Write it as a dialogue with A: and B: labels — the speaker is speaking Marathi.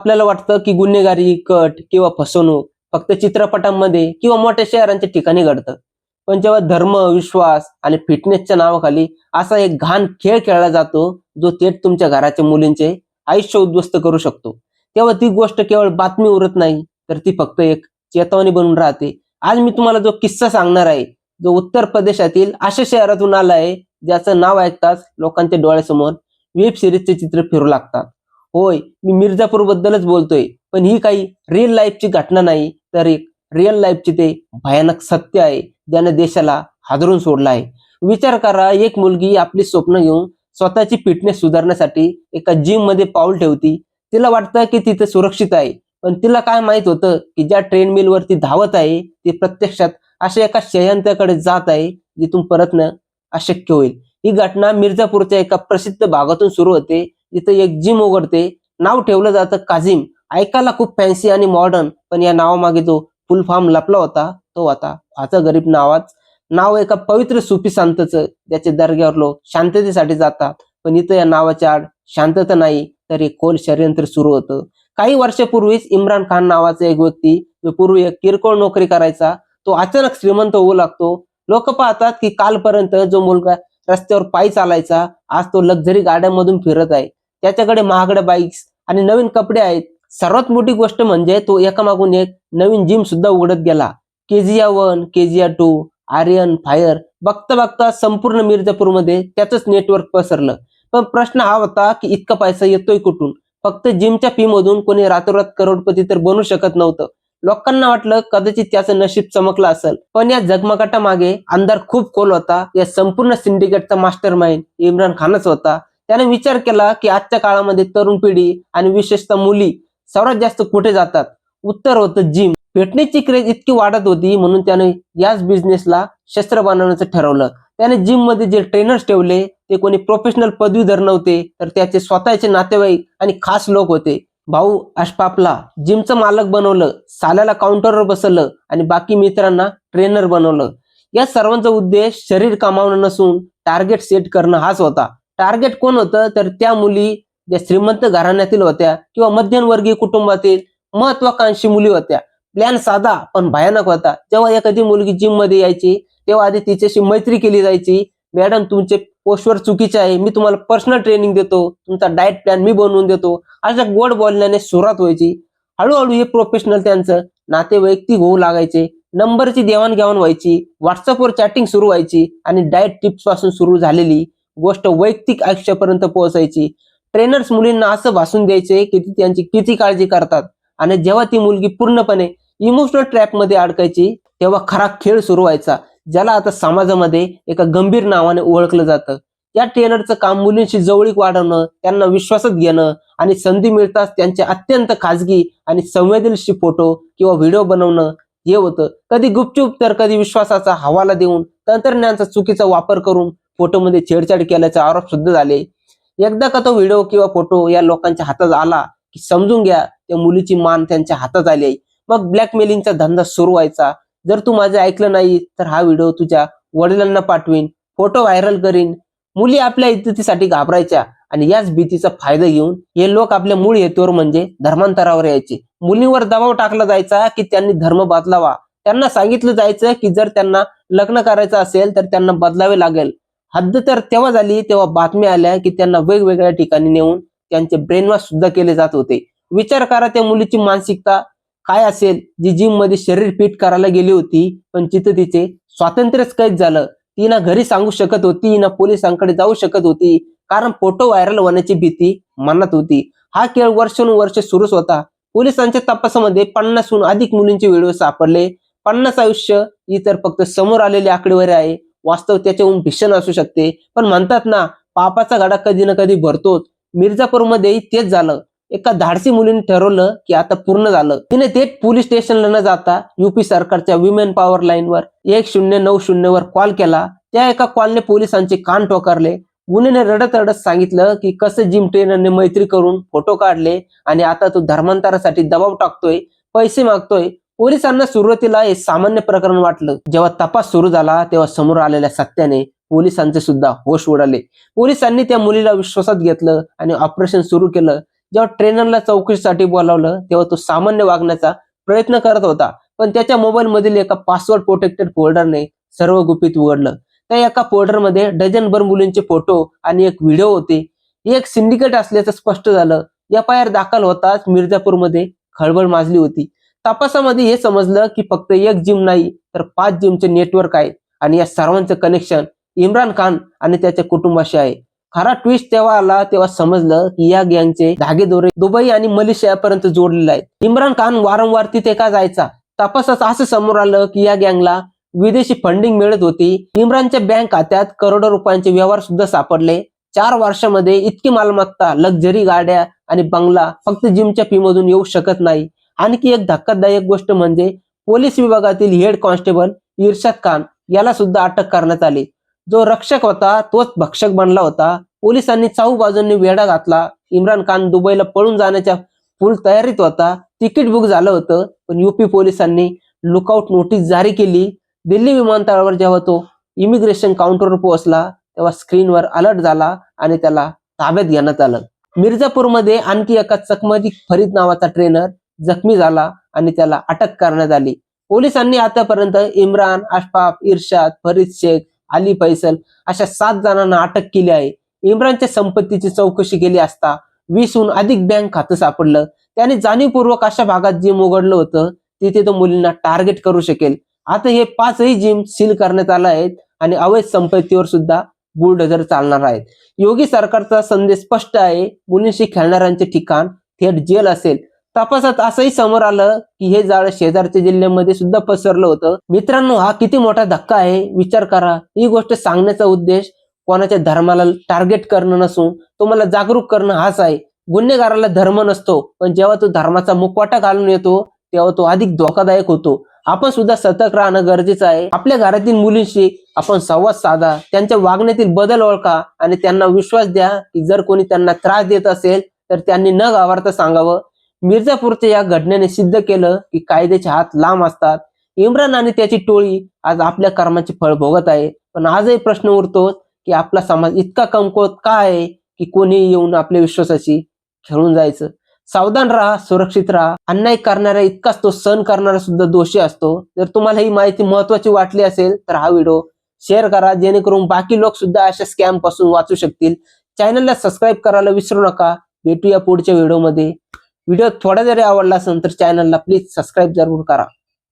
A: आपल्याला वाटतं की गुन्हेगारी, कट किंवा फसवणूक फक्त चित्रपटांमध्ये किंवा मोठ्या शहरांच्या ठिकाणी घडतं. पण जेव्हा धर्म, विश्वास आणि फिटनेसच्या नावाखाली असा एक घाण खेळ खेळला जातो, जो थेट तुमच्या घराच्या मुलींचे आयुष्य उद्ध्वस्त करू शकतो, तेव्हा ती गोष्ट केवळ बातमी उरत नाही, तर ती फक्त एक चेतावणी बनून राहते. आज मी तुम्हाला जो किस्सा सांगणार आहे, जो उत्तर प्रदेशातील अशा शहरातून आला आहे, ज्याचं नाव ऐकताच लोकांच्या डोळ्यासमोर वेब सिरीजचे चित्र फिरू लागतात. होय, मी मिर्झापूर बद्दलच बोलतोय. पण ही काही रिअल लाईफची घटना नाही, तर एक रिअल लाईफचे ते भयानक सत्य आहे, ज्याने देशाला हादरून सोडलं आहे. विचार करा, एक मुलगी आपली स्वप्न घेऊन स्वतःची फिटनेस सुधारण्यासाठी एका जिम मध्ये पाऊल ठेवती. तिला वाटतं की तिथे सुरक्षित आहे, पण तिला काय माहित होतं की ज्या ट्रेडमिल वरती धावत आहे, ती प्रत्यक्षात अशा एका शयंत्याकडे जात आहे, जिथून परतणं अशक्य होईल. ही घटना मिर्झापूरच्या एका प्रसिद्ध भागातून सुरू होते. इथं एक जिम उघडते. नाव ठेवलं जातं काझिम. ऐकायला खूप फॅन्सी आणि मॉडर्न, पण या नावामागे जो फुल फॉर्म लपला होता, तो होता ख्वाजा गरीब नाव एका पवित्र सुफी संताचं, ज्याच्या दर्ग्यावर लोक शांततेसाठी जातात. पण इथं या नावाच्या आड शांतता नाही, तर एक खोल षडयंत्र सुरू होतं. काही वर्षापूर्वीच इम्रान खान नावाचा एक व्यक्ती, जो पूर्वी एक किरकोळ नोकरी करायचा, तो अचानक श्रीमंत होऊ लागतो. लोक पाहतात की कालपर्यंत जो मुलगा रस्त्यावर पायी चालायचा, आज तो लक्झरी गाड्यांमधून फिरत आहे. त्याच्याकडे महागड्या बाईक्स आणि नवीन कपडे आहेत. सर्वात मोठी गोष्ट म्हणजे तो एकामागून एक नवीन जिम सुद्धा उघडत गेला. KGF1, KGF2, आर्यन, फायर, बघता बघता संपूर्ण मिर्झापूरमध्ये त्याचंच नेटवर्क पसरलं. पण प्रश्न हा होता की इतका पैसा येतोय कुठून? फक्त जिमच्या फी मधून कोणी रातोरात करोडपती तर बनू शकत नव्हतं. लोकांना वाटलं कदाचित त्याचं नशीब चमकलं असेल, पण या झगमगाटामागे अंधार खूप खोल होता. या संपूर्ण सिंडिकेटचा मास्टर माइंड इम्रान खानच होता. त्याने विचार केला की आजच्या काळामध्ये तरुण पिढी आणि विशेषतः मुली सर्वात जास्त कुठे जातात? उत्तर होतं जिम. फिटनेसची क्रेज इतकी वाढत होती, म्हणून त्याने याच बिझनेसला शस्त्र बनवण्याचं ठरवलं. त्याने जिम मध्ये जे ट्रेनर्स ठेवले, ते कोणी प्रोफेशनल पदवीधर नव्हते, तर त्याचे स्वतःचे नातेवाईक आणि खास लोक होते. भाऊ अशफाकला जिमचं मालक बनवलं, साल्याला काउंटरवर बसवलं आणि बाकी मित्रांना ट्रेनर बनवलं. या सर्वांचा उद्देश शरीर कमावणं नसून टार्गेट सेट करणं हाच होता. टार्गेट कोण होतं? तर त्या मुली ज्या श्रीमंत घराण्यातील होत्या किंवा मध्यमवर्गीय कुटुंबातील महत्वाकांक्षी मुली होत्या. प्लॅन साधा पण भयानक होता. जेव्हा एखादी मुलगी जिम मध्ये यायची, तेव्हा आधी तिच्याशी मैत्री केली जायची. मॅडम, तुमचे पोस्चर चुकीचे आहे, मी तुम्हाला पर्सनल ट्रेनिंग देतो, तुमचा डाएट प्लॅन मी बनवून देतो, अशा गोड बोलण्याने सुरुवात व्हायची. हळूहळू हे प्रोफेशनल त्यांचं नाते वैयक्तिक होऊ लागायचे. नंबरची देवाणघेवाण व्हायची, व्हॉट्सअपवर चॅटिंग सुरू व्हायची आणि डाएट टिप्स पासून सुरू झालेली गोष्ट वैयक्तिक आयुष्यापर्यंत पोहोचायची. ट्रेनर्स मुलींना असं भासून द्यायचे की ती त्यांची किती काळजी करतात, आणि जेव्हा ती मुलगी पूर्णपणे इमोशनल ट्रॅप मध्ये अडकायची, तेव्हा खरा खेळ सुरू व्हायचा, ज्याला आता समाजामध्ये एका गंभीर नावाने ओळखलं जातं. या ट्रेनरचं काम मुलींशी जवळीक वाढवणं, त्यांना विश्वासात घेणं आणि संधी मिळताच त्यांचे अत्यंत खाजगी आणि संवेदनशील फोटो किंवा व्हिडिओ बनवणं हे होतं. कधी गुपचूप तर कधी विश्वासाचा हवाला देऊन तंत्रज्ञानाचा चुकीचा वापर करून फोटोमध्ये छेडछाड केल्याचे आरोप सुद्धा झाले. एकदा का तो व्हिडिओ किंवा फोटो या लोकांच्या हातात आला की समजून घ्या, त्या मुलीची मान त्यांच्या हातात आली आहे. मग ब्लॅकमेलिंगचा धंदा सुरू व्हायचा. जर तू माझं ऐकलं नाही तर हा व्हिडिओ तुझ्या वडिलांना पाठवीन, फोटो व्हायरल करीन. मुली आपल्या इज्जतीसाठी घाबरायच्या आणि याच भीतीचा फायदा घेऊन हे लोक आपल्या मूळ हेतूवर म्हणजे धर्मांतरावर यायचे. मुलींवर दबाव टाकला जायचा की त्यांनी धर्म बदलावा. त्यांना सांगितलं जायचं की जर त्यांना लग्न करायचं असेल तर त्यांना बदलावे लागेल. हद्द तर तेव्हा झाली तेव्हा बातम्या आल्या की त्यांना वेगवेगळ्या ठिकाणी नेऊन त्यांचे ब्रेन वॉश सुद्धा केले जात होते. विचार करा, त्या मुलीची मानसिकता काय असेल, जी जिम मध्ये शरीर फिट करायला गेली होती, पण तिथं तिचे स्वातंत्र्यच कैद झालं. ती ना घरी सांगू शकत होती, ना पोलिसांकडे जाऊ शकत होती, कारण फोटो व्हायरल होण्याची भीती मनात होती. हा खेळ वर्षानुवर्ष सुरूच होता. पोलिसांच्या तपासामध्ये 50हून अधिक मुलींचे व्हिडिओ सापडले. 50 आयुष्य ही तर फक्त समोर आलेली आकडेवारी आहे. वास्तव त्याच्याहून भीषण असू शकते. पण म्हणतात ना, पापाचा घडा कधी ना कधी भरतोच. मिर्झापूरमध्येही तेच झालं. एका धाडसी मुलीने ठरवलं की आता पूर्ण झालं. तिने थेट पोलीस स्टेशनला न जाता UP सरकारच्या विमेन पॉवर लाईनवर 1090 वर कॉल केला. त्या एका कॉलने पोलिसांचे कान टोकारले. मुलीने रडत रडत सांगितलं की कसं जिम ट्रेनरने मैत्री करून फोटो काढले आणि आता तो धर्मांतरासाठी दबाव टाकतोय, पैसे मागतोय. पोलिसांना सुरुवातीला हे सामान्य प्रकरण वाटलं. जेव्हा तपास सुरू झाला तेव्हा समोर आलेल्या सत्याने पोलिसांचे सुद्धा होश उडाले. पोलिसांनी त्या मुलीला विश्वासात घेतलं आणि ऑपरेशन सुरू केलं. जेव्हा ट्रेनरला चौकशीसाठी बोलावलं तेव्हा तो सामान्य वागण्याचा प्रयत्न करत होता, पण त्याच्या मोबाईल मधील एका पासवर्ड प्रोटेक्टेड फोल्डरने सर्व गुपित उघडलं. त्या एका फोल्डरमध्ये डझनभर मुलींचे फोटो आणि एक व्हिडिओ होते. हे एक सिंडिकेट असल्याचं स्पष्ट झालं. एफ.आय.आर. दाखल होताच मिर्झापूरमध्ये खळबळ माजली होती. तपासामध्ये हे समजलं की फक्त एक जिम नाही तर 5 जिमचे नेटवर्क आहे आणि या सर्वांचं कनेक्शन इम्रान खान आणि त्याच्या कुटुंबाशी आहे. खरा ट्विस्ट तेव्हा आला तेव्हा समजलं की या गँगचे धागेदोरे दुबई आणि मलेशियापर्यंत जोडलेले आहेत. इम्रान खान वारंवार तिथे का जायचा? तपासात असं समोर आलं की या गँगला विदेशी फंडिंग मिळत होती. इम्रानच्या बँक खात्यात करोडो रुपयांचे व्यवहार सुद्धा सापडले. 4 वर्षामध्ये इतकी मालमत्ता, लक्झरी गाड्या आणि बंगला फक्त जिमच्या फी मधून येऊ शकत नाही. आणखी एक धक्कादायक गोष्ट म्हणजे पोलीस विभागातील हेड कॉन्स्टेबल इर्शाद खान याला सुद्धा अटक करण्यात आली. जो रक्षक होता तोच भक्षक बनला होता. पोलिसांनी चाहू बाजूंनी वेढा घातला. इम्रान खान दुबईला पळून जाण्याच्या फुल तयारीत होता. तिकीट बुक झालं होतं, पण युपी पोलिसांनी लुकआउट नोटीस जारी केली. दिल्ली विमानतळावर जेव्हा तो इमिग्रेशन काउंटरवर पोहोचला तेव्हा स्क्रीनवर अलर्ट झाला आणि त्याला ताब्यात घेण्यात आलं. मिर्झापूरमध्ये आणखी एका चकमकीत फरीद नावाचा ट्रेनर जखमी झाला आणि त्याला अटक करण्यात आली. पोलिसांनी आतापर्यंत इम्रान, अशफाक, इर्शाद, फरीद शेख, अली फैसल अशा 7 जणांना अटक केली आहे. इम्रानच्या संपत्तीची चौकशी केली असता 20हून अधिक बँक खातं सापडलं. त्याने जाणीवपूर्वक अशा भागात जिम उघडलं होतं तिथे तो मुलींना टार्गेट करू शकेल. आता हे 5ही जिम सील करण्यात आले आहेत आणि अवैध संपत्तीवर सुद्धा बुलडोझर चालणार आहेत. योगी सरकारचा संदेश स्पष्ट आहे. मुलींशी खेळणाऱ्यांचे ठिकाण थेट जेल असेल. तपासात असंही समोर आलं की हे जाळं शेजारच्या जिल्ह्यामध्ये सुद्धा पसरलं होतं. मित्रांनो, हा किती मोठा धक्का आहे विचार करा. ही गोष्ट सांगण्याचा उद्देश कोणाच्या धर्माला टार्गेट करणं नसून तुम्हाला जागरूक करणं हाच आहे. गुन्हेगाराला धर्म नसतो, पण जेव्हा तो धर्माचा मुखवटा घालून येतो तेव्हा तो अधिक धोकादायक होतो. आपण सुद्धा सतर्क राहणं गरजेचं आहे. आपल्या घरातील मुलींशी आपण संवाद साधा, त्यांच्या वागण्यातील बदल ओळखा आणि त्यांना विश्वास द्या की जर कोणी त्यांना त्रास देत असेल तर त्यांनी न घाबरता सांगावं. मिर्झापूरच्या या घटनेने सिद्ध केलं की कायद्याचे हात लांब असतात. इम्रान आणि त्याची टोळी आज आपल्या कर्माचे फळ भोगत आहे. पण आजही प्रश्न उरतो की आपला समाज इतका कमकुवत का आहे की कोणी येऊन आपल्या विश्वासाशी खेळून जायचं. सावधान राहा, सुरक्षित राहा. अन्याय करणाऱ्या इतकाच तो सहन करणारा सुद्धा दोषी असतो. जर तुम्हाला ही माहिती महत्वाची वाटली असेल तर हा व्हिडिओ शेअर करा, जेणेकरून बाकी लोक सुद्धा अशा स्कॅम पासून वाचू शकतील. चॅनलला सबस्क्राईब करायला विसरू नका. भेटूया पुढच्या व्हिडिओमध्ये. व्हिडिओ थोडा जरी आवडला असेल तर चॅनलला प्लीज सबस्क्राईब जरूर करा.